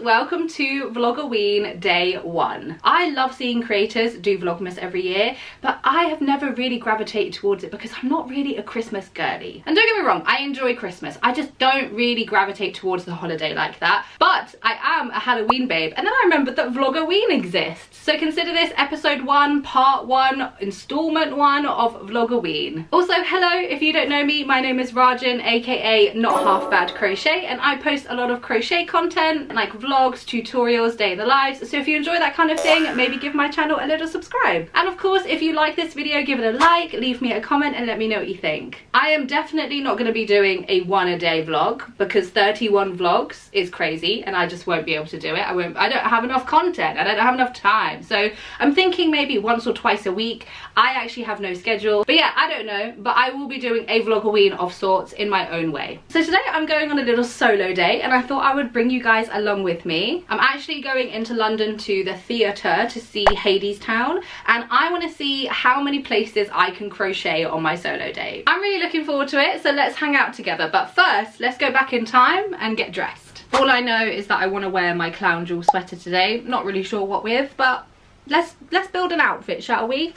welcome to Vlogoween day 1. I love seeing creators do Vlogmas every year, but I have never really gravitated towards it because I'm not really a Christmas girly. And don't get me wrong, I enjoy Christmas. I just don't really gravitate towards the holiday like that. But I am a Halloween babe, and then I remembered that Vlogoween exists. So consider this episode 1, part 1, installment 1 of Vlogoween. Also, hello, if you don't know me, my name is Rajan, aka Not Half Bad Crochet, and I post a lot of crochet content like vlogs, tutorials, day in the lives. So if you enjoy that kind of thing, maybe give my channel a little subscribe. And of course, if you like this video, give it a like, leave me a comment and let me know what you think. I am definitely not going to be doing a 1 a day vlog because 31 vlogs is crazy and I just won't be able to do it. I don't have enough content, I don't have enough time. So I'm thinking maybe once or twice a week. I actually have no schedule, but yeah, I don't know, but I will be doing a Vlogoween of sorts in my own way. So today I'm going on a little solo day and I thought I would bring you guys along with me. I'm actually going into London to the theatre to see Hadestown, and I want to see how many places I can crochet on my solo day. I'm really looking forward to it, so let's hang out together. But first, let's go back in time and get dressed. All I know is that I want to wear my clown jewel sweater today. Not really sure what with, but let's build an outfit, shall we?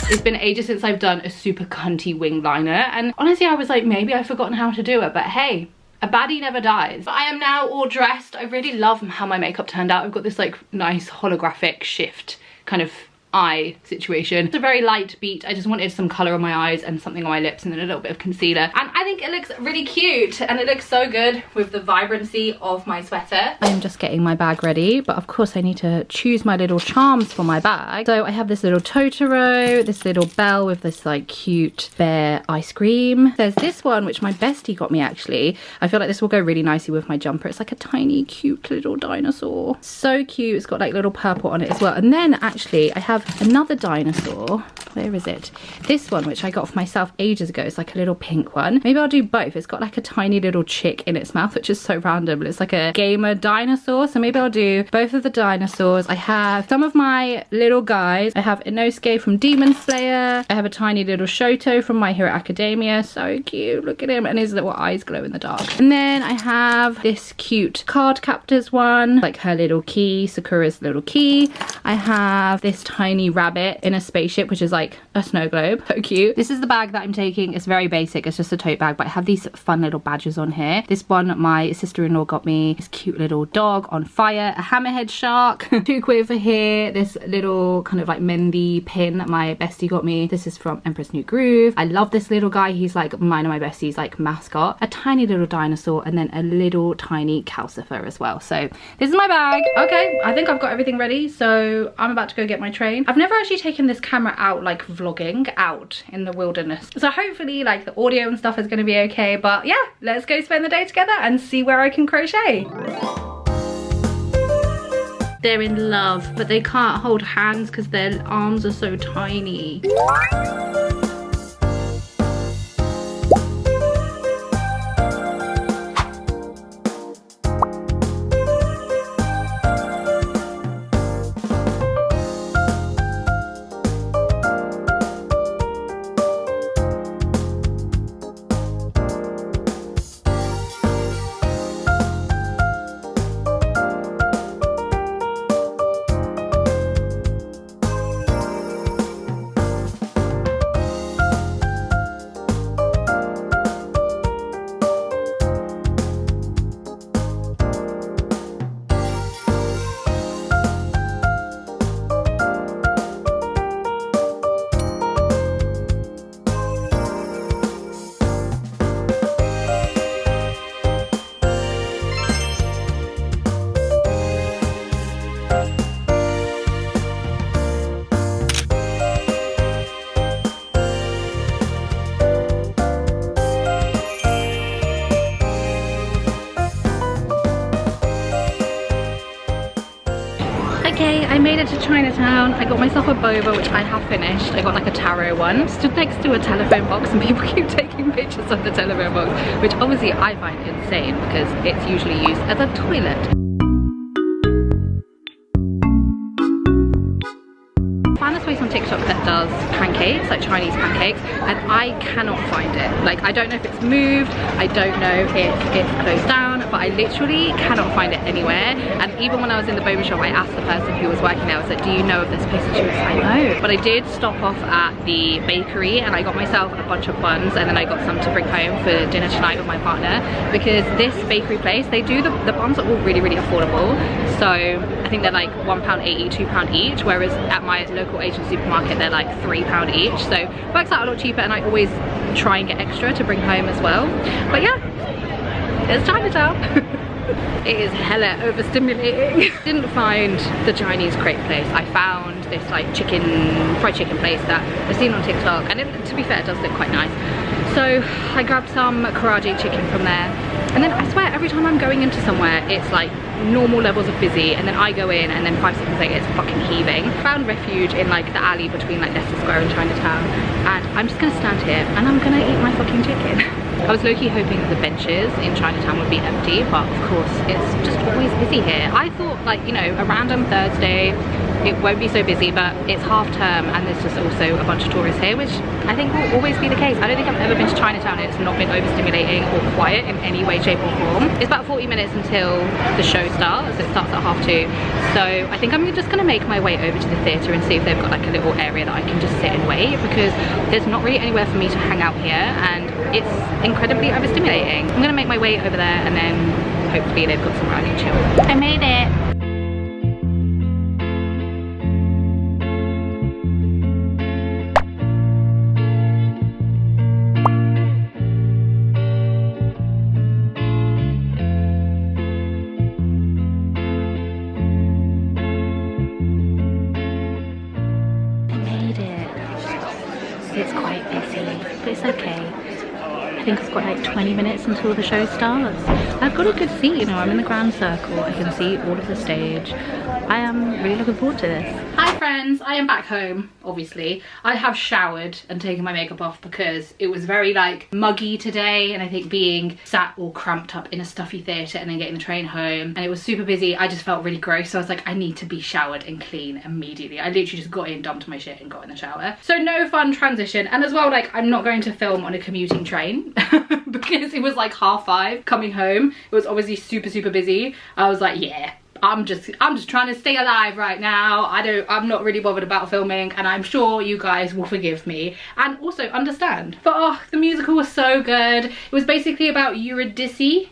It's been ages since I've done a super cunty wing liner, and honestly I was like, maybe I've forgotten how to do it, but hey, a baddie never dies. But I am now all dressed. I really love how my makeup turned out. I've got this like nice holographic shift kind of eye situation. It's a very light beat. I just wanted some colour on my eyes and something on my lips and then a little bit of concealer, and I think it looks really cute and it looks so good with the vibrancy of my sweater. I am just getting my bag ready, but of course I need to choose my little charms for my bag. So I have this little Totoro, this little bell with this like cute bear ice cream. There's this one which my bestie got me actually. I feel like this will go really nicely with my jumper. It's like a tiny cute little dinosaur. So cute. It's got like little purple on it as well. And then actually I have another dinosaur. Where is it? This one, which I got for myself ages ago, is like a little pink one. Maybe I'll do both. It's got like a tiny little chick in its mouth, which is so random, but it's like a gamer dinosaur. So maybe I'll do both of the dinosaurs. I have some of my little guys. I have Inosuke from Demon Slayer. I have a tiny little Shoto from My Hero Academia. So cute. Look at him. And his little eyes glow in the dark. And then I have this cute card captors one, like her little key, Sakura's little key. I have this tiny rabbit in a spaceship, which is like a snow globe. So cute. This is the bag that I'm taking. It's very basic. It's just a tote bag, but I have these fun little badges on here. This one my sister-in-law got me. This cute little dog on fire, a hammerhead shark, 2 quid for here, this little kind of like Mendy pin that my bestie got me. This is from Empress New Groove. I love this little guy. He's like mine and my bestie's like mascot. A tiny little dinosaur, and then a little tiny calcifer as well. So this is my bag. Okay, I think I've got everything ready, so I'm about to go get my train. I've never actually taken this camera out like vlogging out in the wilderness, so hopefully like the audio and stuff is going to be okay. But yeah, let's go spend the day together and see where I can crochet. They're in love, but they can't hold hands because their arms are so tiny. Hey, I made it to Chinatown. I got myself a boba, which I have finished. I got like a taro one. Stood next to a telephone box and people keep taking pictures of the telephone box, which obviously I find insane because it's usually used as a toilet. I found this place on TikTok that does pancakes, like Chinese pancakes, and I cannot find it. Like, I don't know if it's moved, I don't know if it's closed down, but I literally cannot find it anywhere. And even when I was in the boba shop, I asked the person who was working there, I was like, do you know of this place? And she was like, no. But I did stop off at the bakery and I got myself a bunch of buns, and then I got some to bring home for dinner tonight with my partner, because this bakery place, they do the buns are all really, really affordable. So I think they're like £1.80, £2 each, whereas at my local Asian supermarket they're like £3 each, so it works out a lot cheaper, and I always try and get extra to bring home as well. But yeah, it's Chinatown. It is hella overstimulating. Didn't find the Chinese crepe place. I found this like fried chicken place that I've seen on TikTok, and to be fair, it does look quite nice. So I grabbed some karaage chicken from there, and then I swear every time I'm going into somewhere it's like normal levels of busy, and then I go in and then 5 seconds later it's fucking heaving. Found refuge in like the alley between like Leicester Square and Chinatown, and I'm just gonna stand here and I'm gonna eat my fucking chicken. I was low-key hoping that the benches in Chinatown would be empty, but of course it's just always busy here. I thought, like, you know, a random Thursday it won't be so busy, but it's half term and there's just also a bunch of tourists here, which I think will always be the case. I don't think I've ever been to Chinatown and it's not been overstimulating or quiet in any way, shape or form. It's about 40 minutes until the show starts. It starts at 2:30. So I think I'm just gonna make my way over to the theatre and see if they've got like a little area that I can just sit and wait, because there's not really anywhere for me to hang out here and it's incredibly overstimulating. I'm gonna make my way over there and then hopefully they've got somewhere I can chill. I made it. It's quite busy, but it's okay. I think I've got like 20 minutes until the show starts. I've got a good seat, you know, I'm in the grand circle. I can see all of the stage. I am really looking forward to this. Hi friends, I am back home, obviously. I have showered and taken my makeup off because it was very like muggy today, and I think being sat all cramped up in a stuffy theatre and then getting the train home, and it was super busy, I just felt really gross. So I was like, I need to be showered and clean immediately. I literally just got in, dumped my shit and got in the shower. So no fun transition. And as well, like, I'm not going to film on a commuting train because it was like 5:30 coming home. It was obviously super busy. I was like, yeah, I'm just trying to stay alive right now. I'm not really bothered about filming, and I'm sure you guys will forgive me and also understand. But oh, the musical was so good. It was basically about Eurydice, is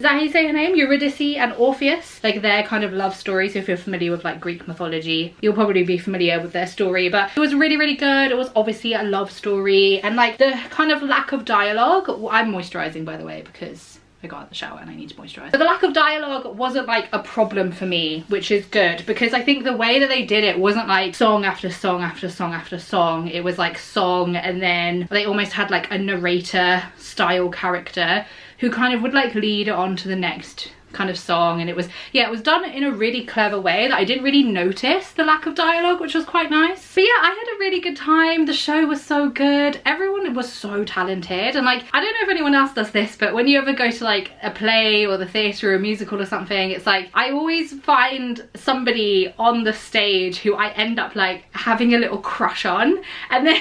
that how you say her name? Eurydice and Orpheus, like their kind of love story. So if you're familiar with like Greek mythology, you'll probably be familiar with their story. But it was really good. It was obviously a love story, and like the kind of lack of dialogue. I'm moisturizing, by the way, because I got out of the shower and I need to moisturize. But the lack of dialogue wasn't like a problem for me, which is good, because I think the way that they did it wasn't like song after song after song after song. It was like song, and then they almost had like a narrator style character who kind of would like lead on to the next kind of song. And it was, yeah, it was done in a really clever way that I didn't really notice the lack of dialogue, which was quite nice. But yeah, I had a really good time. The show was so good. Everyone was so talented, and like, I don't know if anyone else does this, but when you ever go to like a play or the theatre or a musical or something, it's like I always find somebody on the stage who I end up like having a little crush on, and then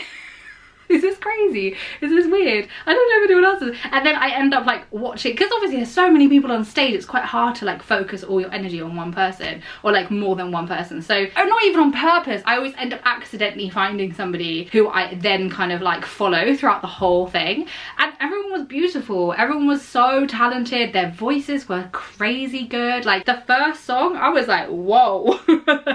is this crazy? Is this weird? I don't know if anyone else does. And then I end up like watching, because obviously there's so many people on stage, it's quite hard to like focus all your energy on one person, or like more than one person. So, or not even on purpose, I always end up accidentally finding somebody who I then kind of like follow throughout the whole thing. And everyone was beautiful. Everyone was so talented. Their voices were crazy good. Like the first song, I was like, whoa.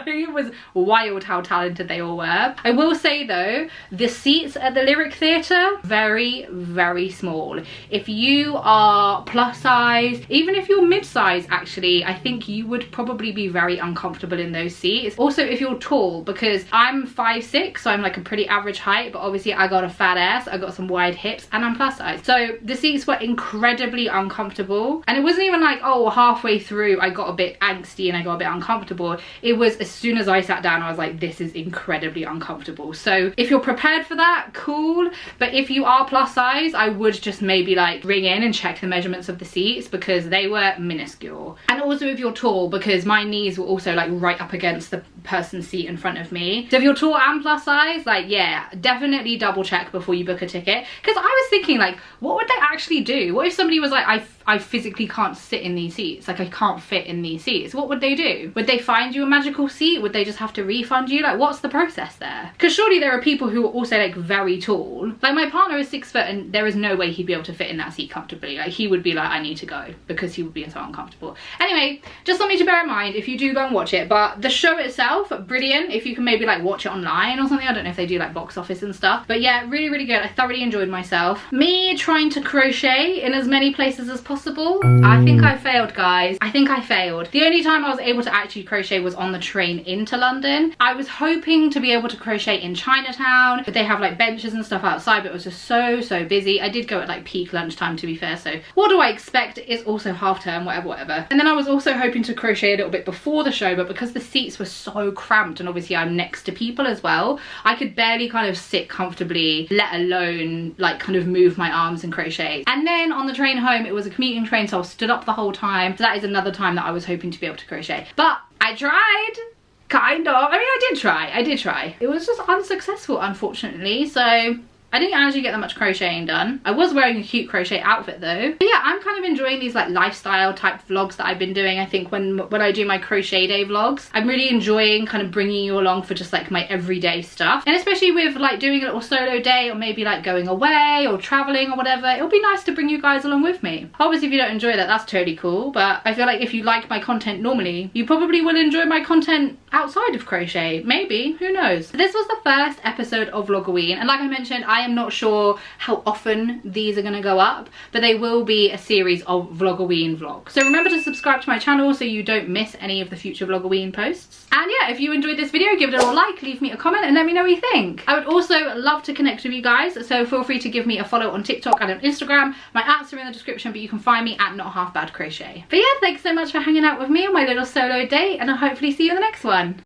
It was wild how talented they all were. I will say though, the seats at the the Lyric Theatre, very, very small. If you are plus size, even if you're mid-size actually, I think you would probably be very uncomfortable in those seats. Also, if you're tall, because I'm 5'6", so I'm like a pretty average height, but obviously I got a fat ass, I got some wide hips, and I'm plus size. So the seats were incredibly uncomfortable. And it wasn't even like, oh, halfway through I got a bit angsty and I got a bit uncomfortable. It was as soon as I sat down, I was like, this is incredibly uncomfortable. So if you're prepared for that, cool. But if you are plus size, I would just maybe like ring in and check the measurements of the seats, because they were minuscule. And also if you're tall, because my knees were also like right up against the person's seat in front of me. So if you're tall and plus size, like, yeah, definitely double check before you book a ticket. Because I was thinking, like, what would they actually do? What if somebody was like, I physically can't sit in these seats, like I can't fit in these seats? What would they do? Would they find you a magical seat? Would they just have to refund you? Like, what's the process there? Because surely there are people who are also like very tall. Like my partner is 6 foot and there is no way he'd be able to fit in that seat comfortably. Like he would be like, I need to go, because he would be so uncomfortable. Anyway, just something to bear in mind if you do go and watch it. But the show itself, brilliant. If you can maybe like watch it online or something. I don't know if they do like box office and stuff, but yeah, really, really good. I thoroughly enjoyed myself. Me trying to crochet in as many places as possible, I think I failed, guys. I think I failed. The only time I was able to actually crochet was on the train into London. I was hoping to be able to crochet in Chinatown, but they have like benches and stuff outside, but it was just so busy. I did go at like peak lunchtime, to be fair, so what do I expect? It's also half term, whatever. And then I was also hoping to crochet a little bit before the show, but because the seats were so cramped, and obviously I'm next to people as well, I could barely kind of sit comfortably, let alone like kind of move my arms and crochet. And then on the train home, it was a commuting train, so I was stood up the whole time. So that is another time that I was hoping to be able to crochet. But I tried, kind of. I mean, I did try. It was just unsuccessful, unfortunately. So I didn't actually get that much crocheting done. I was wearing a cute crochet outfit though. But yeah, I'm kind of enjoying these like lifestyle type vlogs that I've been doing. I think when I do my crochet day vlogs, I'm really enjoying kind of bringing you along for just like my everyday stuff. And especially with like doing a little solo day, or maybe like going away or traveling or whatever, it'll be nice to bring you guys along with me. Obviously if you don't enjoy that, that's totally cool. But I feel like if you like my content normally, you probably will enjoy my content outside of crochet. Maybe, who knows? This was the first episode of Vlogoween. And like I mentioned, I am not sure how often these are going to go up, but they will be a series of Vlogoween vlogs. So remember to subscribe to my channel so you don't miss any of the future Vlogoween posts. And yeah, if you enjoyed this video, give it a little like, leave me a comment, and let me know what you think. I would also love to connect with you guys, so feel free to give me a follow on TikTok and on Instagram. My @s are in the description, but you can find me at Not Half Bad Crochet. But yeah, thanks so much for hanging out with me on my little solo date, and I'll hopefully see you in the next one.